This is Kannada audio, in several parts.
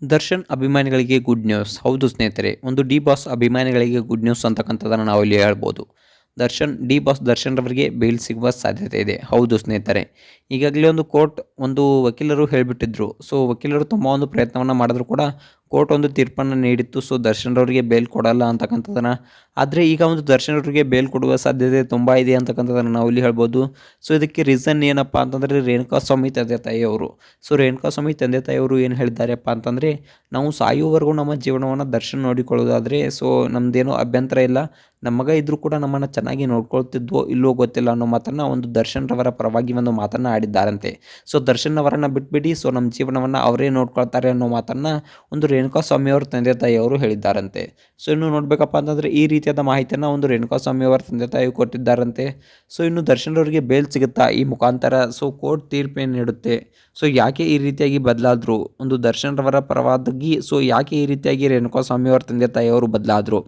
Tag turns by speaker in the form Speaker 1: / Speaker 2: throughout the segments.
Speaker 1: ದರ್ಶನ್ ಅಭಿಮಾನಿಗಳಿಗೆ ಗುಡ್ ನ್ಯೂಸ್. ಹೌದು ಸ್ನೇಹಿತರೆ, ಒಂದು ಡಿ ಬಾಸ್ ಅಭಿಮಾನಿಗಳಿಗೆ ಗುಡ್ ನ್ಯೂಸ್ ಅಂತಕ್ಕಂಥದ್ದನ್ನು ನಾವು ಇಲ್ಲಿ ಹೇಳ್ಬೋದು. ಡಿ ಬಾಸ್ ದರ್ಶನ್ ರವರಿಗೆ ಬೇಲ್ ಸಿಗುವ ಸಾಧ್ಯತೆ ಇದೆ. ಹೌದು ಸ್ನೇಹಿತರೆ, ಈಗಾಗಲೇ ಒಂದು ಕೋರ್ಟ್ ಒಂದು ವಕೀಲರು ಹೇಳಿಬಿಟ್ಟಿದ್ರು. ಸೊ ವಕೀಲರು ತುಂಬ ಒಂದು ಪ್ರಯತ್ನವನ್ನು ಮಾಡಿದ್ರು ಕೂಡ ಕೋರ್ಟ್ ಒಂದು ತೀರ್ಪನ್ನು ನೀಡಿತ್ತು. ಸೊ ದರ್ಶನ್ ರವರಿಗೆ ಬೇಲ್ ಕೊಡಲ್ಲ ಅಂತಕ್ಕಂಥದ್ದನ್ನು. ಆದರೆ ಈಗ ಒಂದು ದರ್ಶನ್ ಅವರಿಗೆ ಬೇಲ್ ಕೊಡುವ ಸಾಧ್ಯತೆ ತುಂಬ ಇದೆ ಅಂತಕ್ಕಂಥದ್ದನ್ನು ನಾವು ಇಲ್ಲಿ ಹೇಳ್ಬೋದು. ಸೊ ಇದಕ್ಕೆ ರೀಸನ್ ಏನಪ್ಪ ಅಂತಂದರೆ ರೇಣುಕಾಸ್ವಾಮಿ ತಂದೆ ತಾಯಿಯವರು. ಸೊ ರೇಣುಕಾಸ್ವಾಮಿ ತಂದೆ ತಾಯಿಯವರು ಏನು ಹೇಳಿದ್ದಾರೆಪ್ಪ ಅಂತಂದರೆ, ನಾವು ಸಾಯುವವರೆಗೂ ನಮ್ಮ ಜೀವನವನ್ನು ದರ್ಶನ್ ನೋಡಿಕೊಳ್ಳೋದಾದರೆ ಸೊ ನಮ್ಮದೇನೋ ಅಭ್ಯಂತರ ಇಲ್ಲ. ನಮ್ಮ ಮಗ ಇದ್ದರೂ ಕೂಡ ನಮ್ಮನ್ನು ಚೆನ್ನಾಗಿ ನೋಡ್ಕೊಳ್ತಿದ್ವೋ ಇಲ್ಲವೋ ಗೊತ್ತಿಲ್ಲ ಅನ್ನೋ ಮಾತನ್ನು ಒಂದು ದರ್ಶನ್ ರವರ ಪರವಾಗಿ ಒಂದು ಮಾತನ್ನು ಆಡಿದ್ದಾರಂತೆ. ಸೊ ದರ್ಶನ್ ಅವರನ್ನು ಬಿಟ್ಬಿಡಿ, ಸೊ ನಮ್ಮ ಜೀವನವನ್ನು ಅವರೇ ನೋಡ್ಕೊಳ್ತಾರೆ ಅನ್ನೋ ಮಾತನ್ನು ಒಂದು ರೇಣುಕಾಸ್ವಾಮಿಯವರ ತಂದೆ ತಾಯಿಯವರು ಹೇಳಿದ್ದಾರಂತೆ. ಸೊ ಇನ್ನು ನೋಡಬೇಕಪ್ಪ ಅಂತಂದರೆ ಈ ರೀತಿಯಾದ ಮಾಹಿತಿಯನ್ನು ಒಂದು ರೇಣುಕಾಸ್ವಾಮಿಯವರ ತಂದೆ ತಾಯಿ ಕೊಟ್ಟಿದ್ದಾರಂತೆ. ಸೊ ಇನ್ನು ದರ್ಶನ್ ಅವರಿಗೆ ಬೇಲ್ ಸಿಗುತ್ತಾ ಈ ಮುಖಾಂತರ? ಸೊ ಕೋರ್ಟ್ ತೀರ್ಪೇನು ನೀಡುತ್ತೆ? ಸೊ ಯಾಕೆ ಈ ರೀತಿಯಾಗಿ ಬದಲಾದರು ಒಂದು ದರ್ಶನ್ ರವರ ಪರವಾಗಿ? ಸೊ ಯಾಕೆ ಈ ರೀತಿಯಾಗಿ ರೇಣುಕಾಸ್ವಾಮಿಯವರ ತಂದೆ ತಾಯಿಯವರು ಬದಲಾದರು?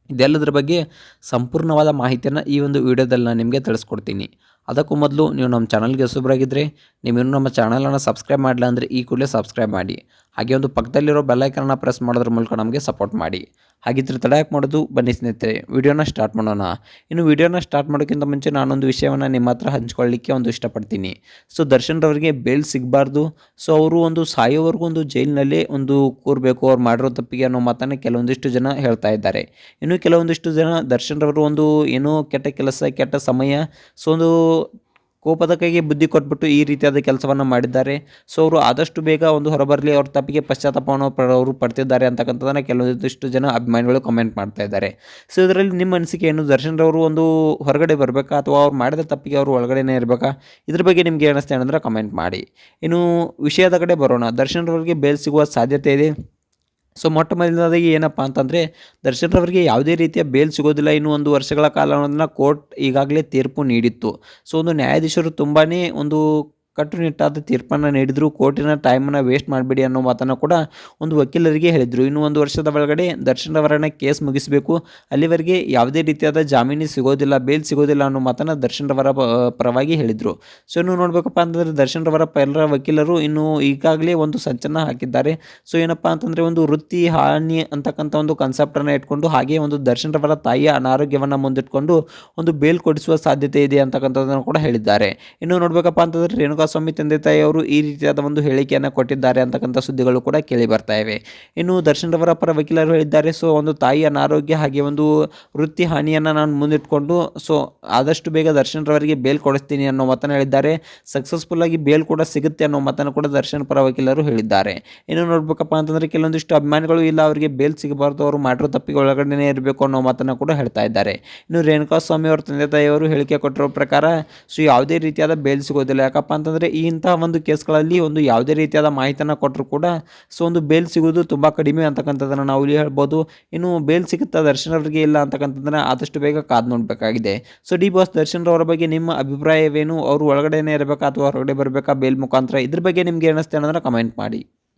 Speaker 1: ಇದೆಲ್ಲದರ ಬಗ್ಗೆ ಸಂಪೂರ್ಣವಾದ ಮಾಹಿತಿಯನ್ನು ಈ ಒಂದು ವಿಡಿಯೋದಲ್ಲಿ ನಾನು ನಿಮಗೆ ತಿಳಿಸ್ಕೊಡ್ತೀನಿ. ಅದಕ್ಕೂ ಮೊದಲು ನೀವು ನಮ್ಮ ಚಾನಲ್ಗೆ ಹೊಸಬರಾಗಿದ್ದರೆ, ನೀವಿನ್ನೂ ನಮ್ಮ ಚಾನಲನ್ನು ಸಬ್ಸ್ಕ್ರೈಬ್ ಮಾಡಿಲ್ಲ ಅಂದರೆ ಈ ಕೂಡಲೇ ಸಬ್ಸ್ಕ್ರೈಬ್ ಮಾಡಿ. ಹಾಗೆ ಒಂದು ಪಕ್ಕದಲ್ಲಿರೋ ಬೆಲ್ಲೈಕನ್ನ ಪ್ರೆಸ್ ಮಾಡೋದ್ರ ಮೂಲಕ ನಮಗೆ ಸಪೋರ್ಟ್ ಮಾಡಿ. ಹಾಗಿದ್ರೆ ತಡ ಯಾಕೆ ಮಾಡೋದು, ಬನ್ನಿ ಸ್ನೇಹಿತರೆ ವಿಡಿಯೋನ ಸ್ಟಾರ್ಟ್ ಮಾಡೋಣ. ಇನ್ನು ವಿಡಿಯೋನ ಸ್ಟಾರ್ಟ್ ಮಾಡೋಕ್ಕಿಂತ ಮುಂಚೆ ನಾನೊಂದು ವಿಷಯವನ್ನು ನಿಮ್ಮ ಹತ್ರ ಹಂಚ್ಕೊಳ್ಳಿಕ್ಕೆ ಒಂದು ಇಷ್ಟಪಡ್ತೀನಿ. ಸೊ ದರ್ಶನ್ ರವರಿಗೆ ಬೇಲ್ ಸಿಗಬಾರ್ದು, ಸೊ ಅವರು ಒಂದು ಸಾಯೋವರೆಗೂ ಒಂದು ಜೈಲಿನಲ್ಲೇ ಒಂದು ಕೂರಬೇಕು ಅವ್ರು ಮಾಡಿರೋ ತಪ್ಪಿಗೆ ಅನ್ನೋ ಮಾತನ್ನು ಕೆಲವೊಂದಿಷ್ಟು ಜನ ಹೇಳ್ತಾ ಇದ್ದಾರೆ. ಇನ್ನು ಕೆಲವೊಂದಿಷ್ಟು ಜನ ದರ್ಶನ್ ರವರು ಒಂದು ಏನೋ ಕೆಟ್ಟ ಕೆಲಸ ಕೆಟ್ಟ ಸಮಯ, ಸೊ ಒಂದು ಕೋಪದ ಕೈಗೆ ಬುದ್ಧಿ ಕೊಟ್ಬಿಟ್ಟು ಈ ರೀತಿಯಾದ ಕೆಲಸವನ್ನು ಮಾಡಿದ್ದಾರೆ. ಸೊ ಅವರು ಆದಷ್ಟು ಬೇಗ ಒಂದು ಹೊರಬರಲಿ, ಅವ್ರ ತಪ್ಪಿಗೆ ಪಶ್ಚಾತ್ತಾಪವನ್ನು ಅವರು ಪಡ್ತಿದ್ದಾರೆ ಅಂತಕ್ಕಂಥದ್ದನ್ನು ಕೆಲವೊಂದಿಷ್ಟು ಜನ ಅಭಿಮಾನಿಗಳು ಕಮೆಂಟ್ ಮಾಡ್ತಾ ಇದ್ದಾರೆ. ಸೊ ಇದರಲ್ಲಿ ನಿಮ್ಮ ಅನಿಸಿಕೆ ಏನು? ದರ್ಶನ್ ರವರು ಒಂದು ಹೊರಗಡೆ ಬರಬೇಕಾ ಅಥವಾ ಅವ್ರು ಮಾಡಿದ ತಪ್ಪಿಗೆ ಅವರು ಒಳಗಡೆನೇ ಇರಬೇಕಾ? ಇದ್ರ ಬಗ್ಗೆ ನಿಮ್ಗೆ ಏನಿಸ್ತೆ ಅಂದರೆ ಕಮೆಂಟ್ ಮಾಡಿ. ಇನ್ನು ವಿಷಯದ ಕಡೆ ಬರೋಣ. ದರ್ಶನ್ ರವರಿಗೆ ಬೇಲ್ ಸಿಗುವ ಸಾಧ್ಯತೆ ಇದೆ. ಸೊ ಮೊಟ್ಟ ಮೊದಲನೇದಾಗಿ ಏನಪ್ಪ ಅಂತಂದರೆ, ದರ್ಶನ್ ರವರಿಗೆ ಯಾವುದೇ ರೀತಿಯ ಬೇಲ್ ಸಿಗೋದಿಲ್ಲ. ಇನ್ನು 1 ವರ್ಷಗಳ ಕಾಲ ಅನ್ನೋದನ್ನು ಕೋರ್ಟ್ ಈಗಾಗಲೇ ತೀರ್ಪು ನೀಡಿತ್ತು. ಸೊ ಒಂದು ನ್ಯಾಯಾಧೀಶರು ತುಂಬಾ ಒಂದು ಕಟ್ಟುನಿಟ್ಟಾದ ತೀರ್ಪನ್ನು ನೀಡಿದ್ರು. ಕೋರ್ಟಿನ ಟೈಮನ್ನು ವೇಸ್ಟ್ ಮಾಡಬೇಡಿ ಅನ್ನೋ ಮಾತನ್ನು ಕೂಡ ಒಂದು ವಕೀಲರಿಗೆ ಹೇಳಿದರು. ಇನ್ನು 1 ವರ್ಷದ ಒಳಗಡೆ ದರ್ಶನ್ ಅವರನ್ನು ಕೇಸ್ ಮುಗಿಸಬೇಕು, ಅಲ್ಲಿವರೆಗೆ ಯಾವುದೇ ರೀತಿಯಾದ ಜಾಮೀನು ಸಿಗೋದಿಲ್ಲ, ಬೇಲ್ ಸಿಗೋದಿಲ್ಲ ಅನ್ನೋ ಮಾತನ್ನು ದರ್ಶನ್ ರವರ ಪರವಾಗಿ ಹೇಳಿದರು. ಸೊ ಇನ್ನು ನೋಡಬೇಕಪ್ಪ ಅಂತಂದರೆ ದರ್ಶನ್ ರವರ ಪರ ವಕೀಲರು ಇನ್ನು ಈಗಾಗಲೇ ಒಂದು ಸಂಚನ್ನು ಹಾಕಿದ್ದಾರೆ. ಸೊ ಏನಪ್ಪ ಅಂತಂದರೆ ಒಂದು ವೃತ್ತಿ ಹಾನಿ ಅಂತಕ್ಕಂಥ ಒಂದು ಕಾನ್ಸೆಪ್ಟನ್ನು ಇಟ್ಕೊಂಡು, ಹಾಗೆ ಒಂದು ದರ್ಶನ್ ರವರ ತಾಯಿಯ ಅನಾರೋಗ್ಯವನ್ನು ಮುಂದಿಟ್ಕೊಂಡು ಒಂದು ಬೇಲ್ ಕೊಡಿಸುವ ಸಾಧ್ಯತೆ ಇದೆ ಅಂತಕ್ಕಂಥದ್ದನ್ನು ಕೂಡ ಹೇಳಿದ್ದಾರೆ. ಇನ್ನು ನೋಡಬೇಕಪ್ಪ ಅಂತಂದರೆ ರೇಣುಕಾಸ್ವಾಮಿ ತಂದೆ ತಾಯಿಯವರು ಈ ರೀತಿಯಾದ ಒಂದು ಹೇಳಿಕೆಯನ್ನು ಕೊಟ್ಟಿದ್ದಾರೆ ಅಂತಕ್ಕಂಥ ಸುದ್ದಿಗಳು ಕೂಡ ಕೇಳಿ ಬರ್ತಾ ಇವೆ. ಇನ್ನು ದರ್ಶನ್ ರವರ ಪರ ವಕೀಲರು ಹೇಳಿದ್ದಾರೆ, ಸೊ ಒಂದು ತಾಯಿಯ ಅನಾರೋಗ್ಯ ಹಾಗೆ ಒಂದು ವೃತ್ತಿ ಹಾನಿಯನ್ನು ನಾನು ಮುಂದಿಟ್ಕೊಂಡು ಸೊ ಆದಷ್ಟು ಬೇಗ ದರ್ಶನ್ ರವರಿಗೆ ಬೇಲ್ ಕೊಡಿಸ್ತೀನಿ ಅನ್ನೋ ಮಾತನ್ನು ಹೇಳಿದ್ದಾರೆ. ಸಕ್ಸಸ್ಫುಲ್ ಆಗಿ ಬೇಲ್ ಕೂಡ ಸಿಗುತ್ತೆ ಅನ್ನೋ ಮಾತನ್ನು ಕೂಡ ದರ್ಶನ್ ಪರ ವಕೀಲರು ಹೇಳಿದ್ದಾರೆ. ಇನ್ನು ನೋಡ್ಬೇಕಪ್ಪ ಅಂತಂದರೆ ಕೆಲವೊಂದಿಷ್ಟು ಅಭಿಮಾನಿಗಳು ಇಲ್ಲ ಅವರಿಗೆ ಬೇಲ್ ಸಿಗಬಾರ್ದು, ಅವರು ಮಾಡಿರೋ ತಪ್ಪಿಗೆ ಒಳಗಡೆನೇ ಇರಬೇಕು ಅನ್ನೋ ಮಾತನ್ನು ಕೂಡ ಹೇಳ್ತಾ ಇದ್ದಾರೆ. ಇನ್ನು ರೇಣುಕಾಸ್ವಾಮಿ ಅವರ ತಂದೆ ತಾಯಿಯವರು ಹೇಳಿಕೆ ಕೊಟ್ಟಿರೋ ಪ್ರಕಾರ ಸೊ ಯಾವುದೇ ರೀತಿಯಾದ ಬೇಲ್ ಸಿಗೋದಿಲ್ಲ. ಯಾಕಪ್ಪ ಅಂತಂದರೆ ಇಂತಹ ಒಂದು ಕೇಸ್ಗಳಲ್ಲಿ ಒಂದು ಯಾವುದೇ ರೀತಿಯಾದ ಮಾಹಿತಿಯನ್ನು ಕೊಟ್ಟರು ಕೂಡ ಸೊ ಒಂದು ಬೇಲ್ ಸಿಗೋದು ತುಂಬ ಕಡಿಮೆ ಅಂತಕ್ಕಂಥದ್ದನ್ನು ನಾವು ಇಲ್ಲಿ ಹೇಳ್ಬೋದು. ಇನ್ನು ಬೇಲ್ ಸಿಗುತ್ತಾ ದರ್ಶನ್ ಅವರಿಗೆ ಇಲ್ಲ ಅಂತಕ್ಕಂಥದ್ದನ್ನು ಆದಷ್ಟು ಬೇಗ ಕಾದು ನೋಡಬೇಕಾಗಿದೆ. ಸೊ ಡಿ ಬಾಸ್ ದರ್ಶನ್ ಅವರ ಬಗ್ಗೆ ನಿಮ್ಮ ಅಭಿಪ್ರಾಯವೇನು? ಅವರು ಒಳಗಡೆನೇ ಇರಬೇಕಾ ಅಥವಾ ಹೊರಗಡೆ ಬರಬೇಕಾ ಬೇಲ್ ಮುಖಾಂತರ? ಇದ್ರ ಬಗ್ಗೆ ನಿಮ್ಗೆ ಏನಿಸ್ತೆ ಅನ್ನೋದನ್ನ ಕಮೆಂಟ್ ಮಾಡಿ.